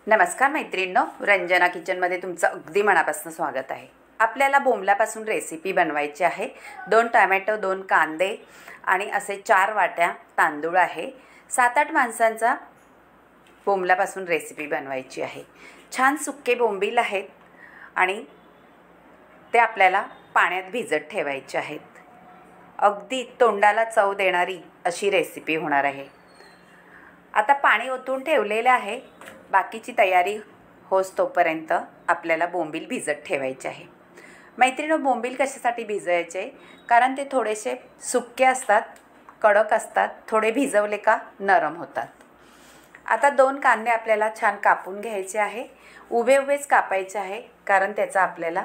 नमस्कार मैत्रिणींनो, रंजना किचनमध्ये तुमचं अगदी मनापासून स्वागत आहे। आपल्याला बोंबलापासून रेसिपी बनवायची आहे। 2 टोमॅटो, 2 कांदे आणि असे 4 वाट्या तांदूळ आहे। 7-8 माणसांचा बोंबलापासून रेसिपी बनवायची आहे। छान सुक्के बोंबील आहेत आणि ते आपल्याला पाण्यात भिजत ठेवायचे आहेत। अगदी तोंडाला चव देणारी अशी रेसिपी होणार आहे। आता पाणी ओतून ठेवलेले आहे। बाकीची तयारी होस तोपर्यंत आपल्याला बोंबील भिजत ठेवायचे आहे। मैत्रिणींनो, बोंबील कशासाठी भिजवायचे? कारण ते थोडेसे सुक्के असतात, कडक असतात, थोडे भिजवले का नरम होतात। आता 2 कांदे आपल्याला छान कापून घ्यायचे आहे। उभे उभेच कापायचे आहे कारण त्याचा आपल्याला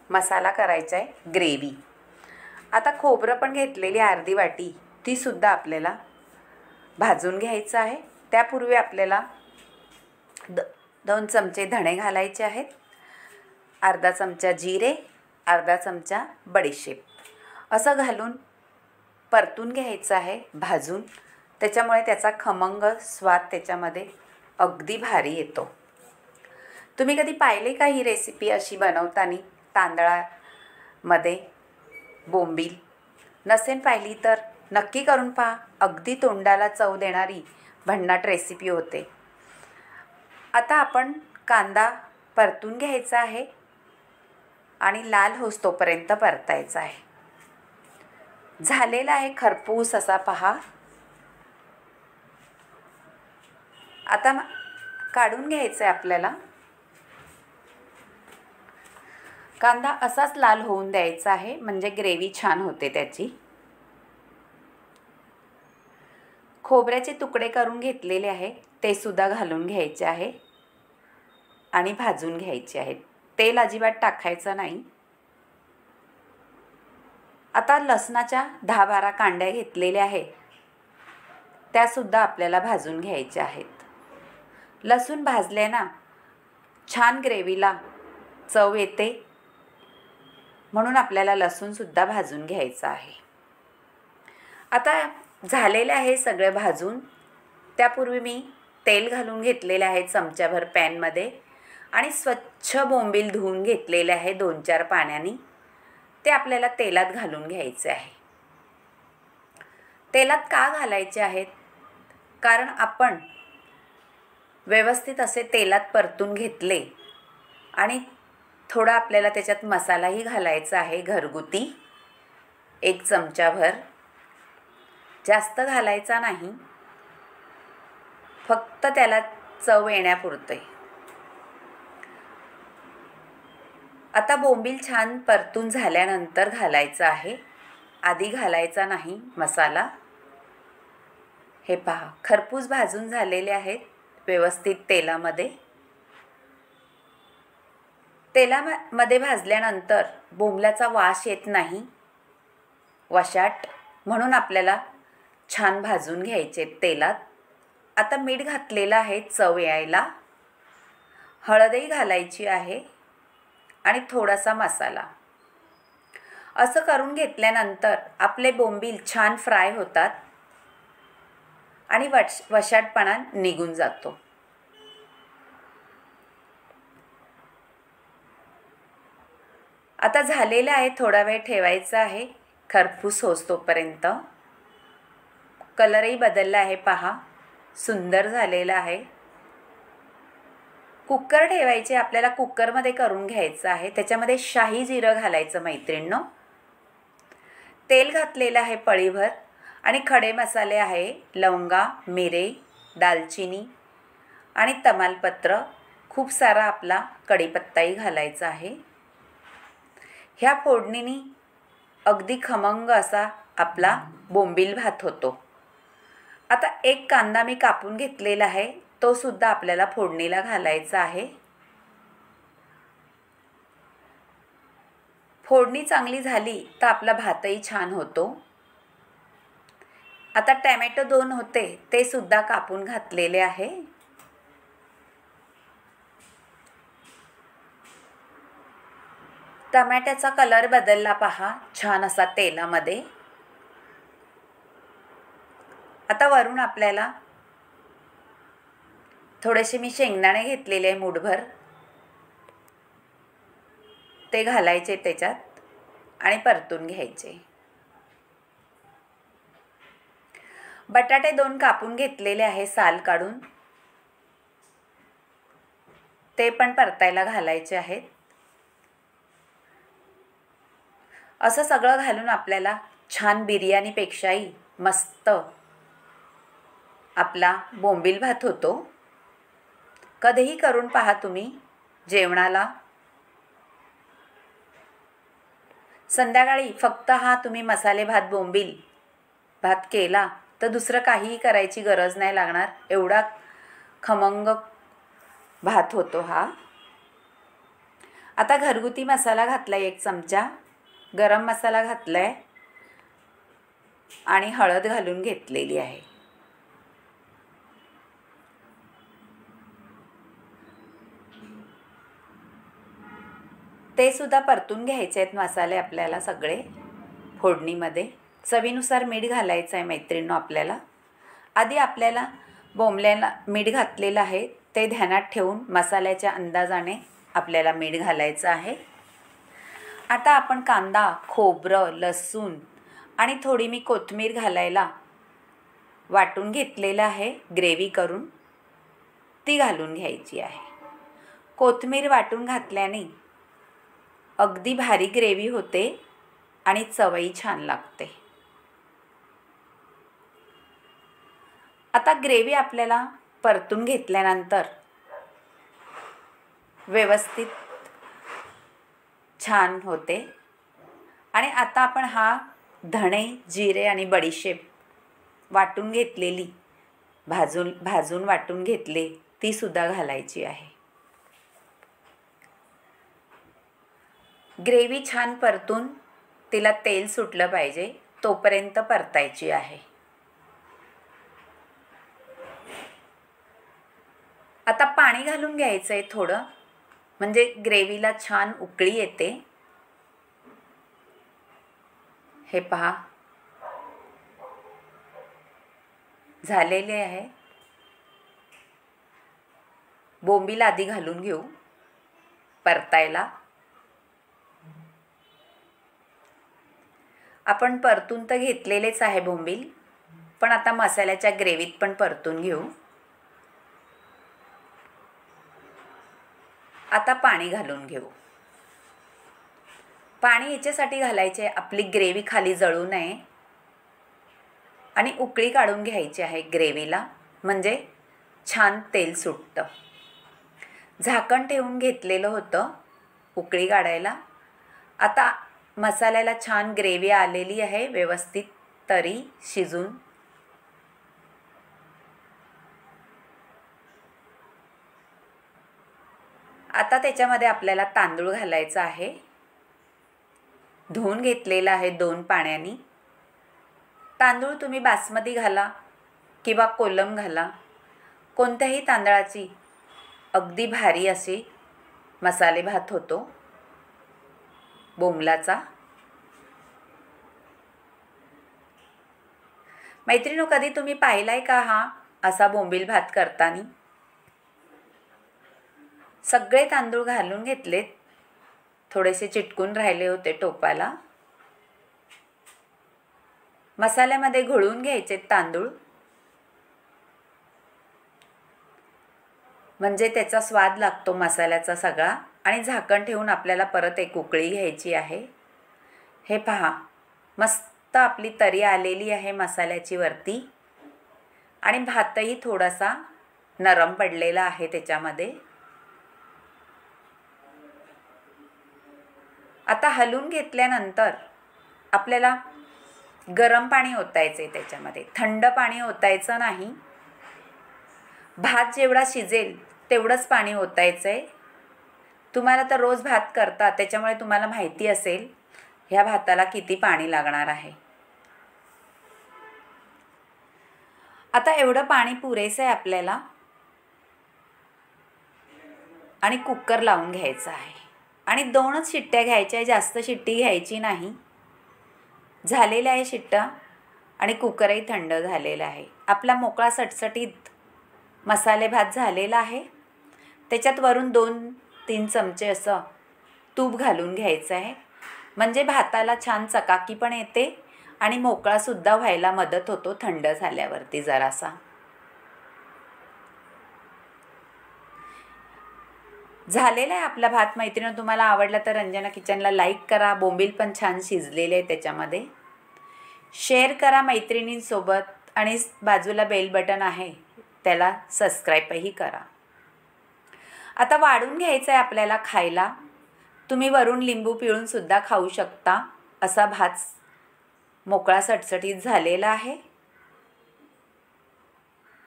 मसाला करायचा आहे, ग्रेव्ही। आता खोबरं पण घेतलेली अर्धी वाटी, ती सुद्धा आपल्याला भाजून घ्यायचं आहे। त्यापूर्वी आपल्याला 2 चमचे धणे घालायचे आहेत, अर्धा चमचा जिरे, अर्धा चमचा बडीशेप असं घालून परतून घ्यायचं आहे भाजून। त्याच्यामुळे त्याचा खमंग स्वाद त्याच्यामध्ये अगदी भारी येतो। तुम्ही कधी पाहिले का ही रेसिपी अशी बनवताना तांदळामध्ये बोंबील? नसेल पाहिली तर नक्की करून पहा। अगदी तोंडाला चव देणारी भन्नाट रेसिपी होते। आता आपण कांदा परतून घ्यायचा आहे आणि लाल होस तोपर्यंत परतायचा आहे। झालेला आहे खरपूस असा पहा। आता काढून घ्यायचं आहे आपल्याला। कांदा असाच लाल होऊन द्यायचा आहे, म्हणजे ग्रेव्ही छान होते त्याची। खोबऱ्याचे तुकडे करून घेतलेले आहे, ते सुद्धा घालून घ्यायचे आहे आणि भाजून घ्यायचे आहेत। तेल अजिबात टाकायचं नाही। आता लसणाच्या 10-12 कांड्या घेतलेल्या आहेत, त्या सुद्धा आपल्याला भाजून घ्यायच्या आहेत। लसूण भाजले ना छान ग्रेव्हीला चव येते, म्हणून आपल्याला लसूण सुद्धा भाजून घ्यायचं आहे। आता झालेले आहे सगळे भाजून। त्यापूर्वी मी तेल घालून घेतलेले आहे चमच्याभर पॅनमध्ये आणि स्वच्छ बोंबील धुवून घेतलेले आहे 2-4 पाण्याने। ते आपल्याला तेलात घालून घ्यायचे आहे। तेलात का घालायचे आहेत? कारण आपण व्यवस्थित असे तेलात परतून घेतले आणि थोडा आपल्याला त्याच्यात मसालाही घालायचा आहे घरगुती, 1 चमचाभर। जास्त घालायचा नाही, फक्त त्याला चव येण्यापुरते। आता बोंबील छान परतून झाल्यानंतर घालायचा आहे, आधी घालायचा नाही मसाला। हे पहा, खरपूस भाजून झालेले आहेत व्यवस्थित तेलामध्ये। तेलामध्ये भाजल्यानंतर बोंबलाचा वास येत नाही, वशाट, म्हणून आपल्याला छान भाजून घ्यायचे तेलात। आता मीठ घातलेलं आहे चव यायला, हळदही घालायची आहे आणि थोडासा मसाला। असं करून घेतल्यानंतर आपले बोंबील छान फ्राय होतात आणि वशाटपणा निघून जातो। आता झालेलं आहे, थोडा वेळ ठेवायचा आहे खरपूस होस तोपर्यंत। कलरही बदलला आहे पहा, सुंदर झालेला आहे। कुकर ठेवायचे आपल्याला, कुकरमध्ये करून घ्यायचं आहे। त्याच्यामध्ये शाही जिरं घालायचं मैत्रिणींनो। तेल घातलेलं आहे पळीभर आणि खडे मसाले आहे लवंगा, मिरे, दालचिनी आणि तमालपत्र। खूप सारा आपला कढीपत्ताही घालायचा आहे। ह्या फोडणीने अगदी खमंग असा आपला बोंबील भात होतो। आता 1 कांदा मी कापून घेतलेला आहे, तो सुद्धा आपल्याला फोडणीला घालायचा आहे। फोडणी चांगली झाली तर आपला भातही छान होतो। आता टोमॅटो 2 होते, ते सुद्धा कापून घातलेले आहे। टोमॅटोचा कलर बदलला पहा, छान असा तेलामध्ये। आता वरून आपल्याला थोडेसे मी शेंगदाणे घेतलेले आहे मूठभर, ते घालायचे त्याच्यात आणि परतून घ्यायचे. बटाटे 2 कापून घेतलेले आहे साल काढून, ते पण परतायला घालायचे आहेत. असं सगळं घालून आपल्याला छान बिर्याणीपेक्षाही मस्त आपला बोंबील भात होतो. कधीही करून पहा तुम्ही जेवणाला. संध्याकाळी फक्त हा तुम्ही मसाले भात बोंबील भात केला तर दुसरं काहीही करायची गरज नाही लागणार. एवढा खमंग भात होतो हा. आता घरगुती मसाला घातलाय 1 चमचा, गरम मसाला घातलाय आणि हळद घालून घेतलेली आहे. ते सुद्धा परतून घ्यायचे आहेत मसाले आपल्याला सगळे फोडणीमध्ये. चवीनुसार मीठ घालायचं आहे मैत्रिणींनो आपल्याला. आधी आपल्याला बोंबल्याला मीठ घातलेलं आहे ते ध्यानात ठेवून मसाल्याच्या अंदाजाने आपल्याला मीठ घालायचं आहे. आता आपण कांदा, खोबरं, लसूण आणि थोडी मी कोथिंबीर घालायला वाटून घेतलेलं आहे ग्रेव्ही करून, ती घालून घ्यायची आहे. कोथिंबीर वाटून घातल्याने अगदी भारी ग्रेव्ही होते आणि चवही छान लागते. आता ग्रेव्ही आपल्याला परतून घेतल्यानंतर व्यवस्थित छान होते. आणि आता आपण हा धणे, जिरे आणि बडीशेप वाटून घेतलेली, भाजून वाटून घेतले, ती सुद्धा घालायची आहे. ग्रेव्ही छान परतून तिला तेल सुटलं पाहिजे तोपर्यंत परतायची आहे. आता पाणी घालून घ्यायचं आहे थोडं, म्हणजे ग्रेव्हीला छान उकळी येते. हे पहा झालेले आहे. बोंबील आधी घालून घेऊ परतायला. आपण परतून तर घेतलेलेच आहे बोंबील, पण आता मसाल्याच्या ग्रेव्हीत पण परतून घेऊ. आता पाणी घालून घेऊ. पाणी याच्यासाठी घालायचे आपली ग्रेव्ही खाली जळू नये आणि उकळी काढून घ्यायची आहे ग्रेव्हीला, म्हणजे छान तेल सुटतं. झाकण ठेवून घेतलेलं होतं उकळी काढायला. आता मसाल्याला छान ग्रेव्ही आलेली आहे व्यवस्थित तरी शिजून. आता त्याच्यामध्ये आपल्याला तांदूळ घालायचा आहे. धुवून घेतलेला आहे 2 पाण्यानी. तांदूळ तुम्ही बासमती घाला किंवा कोलम घाला, कोणत्याही तांदळाची अगदी भारी अशी मसाले भात होतो बोंबलाचा. मैत्रिणींनो, कधी तुम्ही पाहिलाय का हा असा बोंबील भात करताना? सगळे तांदूळ घालून घेतलेत, थोडेसे चिटकून राहिले होते टोपाला. मसाल्यामध्ये घोळून घ्यायचे तांदूळ, म्हणजे त्याचा स्वाद लागतो मसाल्याचा सगळा. आणि झाकण ठेवून आपल्याला परत एक उकळी घ्यायची आहे. हे पहा मस्त आपली तरी आलेली आहे मसाल्याची वरती आणि भातही थोडासा नरम पडलेला आहे त्याच्यामध्ये. आता हलवून घेतल्यानंतर आपल्याला गरम पाणी ओतायचे त्याच्यामध्ये, थंड पाणी ओतायचं नाही. भात जेवढा शिजेल तेवढंच पाणी ओतायचं आहे. तुम्हाला तर रोज भात करता त्याच्यामुळे तुम्हाला माहिती असेल ह्या भाताला किती पाणी लागणार आहे. आता एवढं पाणी पुरेसं आहे आपल्याला आणि कुकर लावून घ्यायचा आहे. आणि 2च शिट्ट्या घ्यायच्या आहे, जास्त शिट्टी घ्यायची नाही. झालेल्या आहे शिट्ट्या आणि कुकरही थंड झालेला आहे. आपला मोकळा सटसटीत मसाले भात झालेला आहे. त्याच्यात वरून 2-3 चमचे असं तूप घालून घ्यायचं आहे. म्हणजे भाताला छान चकाकी पण येते आणि मोकळासुद्धा व्हायला मदत होतो थंड झाल्यावरती जरासा. झालेला आहे आपला भात. मैत्रिणी, तुम्हाला आवडला तर रंजना किचनला लाईक करा. बोंबील पण छान शिजलेले आहे त्याच्यामध्ये. शेअर करा मैत्रिणींसोबत आणि बाजूला बेल बटन आहे त्याला सबस्क्राईबही करा. आता वाढून घ्यायचं आहे आपल्याला खायला. तुम्ही वरून लिंबू पिळूनसुद्धा खाऊ शकता. असा भात मोकळा सटसटीत झालेला आहे.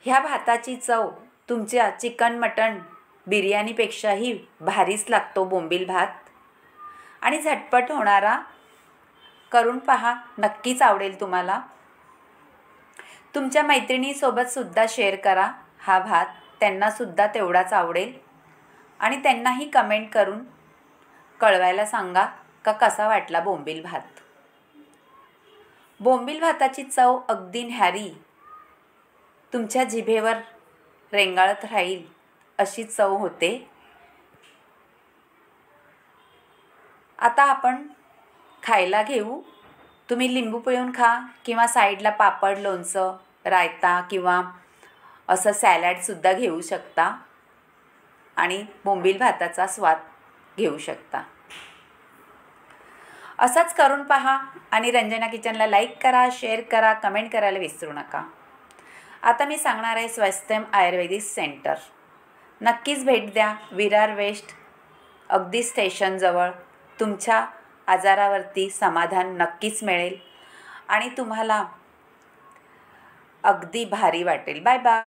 ह्या भाताची चव तुमच्या चिकन मटण बिर्याणीपेक्षाही भारीच लागतो बोंबील भात. आणि झटपट होणारा. करून पहा, नक्कीच आवडेल तुम्हाला. तुमच्या मैत्रिणीसोबतसुद्धा शेअर करा हा भात. त्यांनासुद्धा तेवढाच आवडेल. आणि त्यांनाही कमेंट करून कळवायला सांगा का कसा वाटला बोंबील भात. बोंबील भाताची चव अगदी न्यारी, तुमच्या जिभेवर रेंगाळत राहील अशी चव होते. आता आपण खायला घेऊ. तुम्ही लिंबू पिळून खा किंवा साईडला पापड, लोणचं, रायता किंवा असं सॅलडसुद्धा घेऊ शकता आणि बोंबील भाताचा स्वाद घेऊ शकता. असंच करून पहा आणि रंजना किचनला लाईक करा, शेअर करा, कमेंट करायला विसरू नका. आता मी सांगणार आहे स्वस्तम आयुर्वेदिक सेंटर. नक्कीच भेट द्या. विरार वेस्ट अगदी स्टेशनजवळ. तुमच्या आजारावरती समाधान नक्कीच मिळेल आणि तुम्हाला अगदी भारी वाटेल. Bye bye.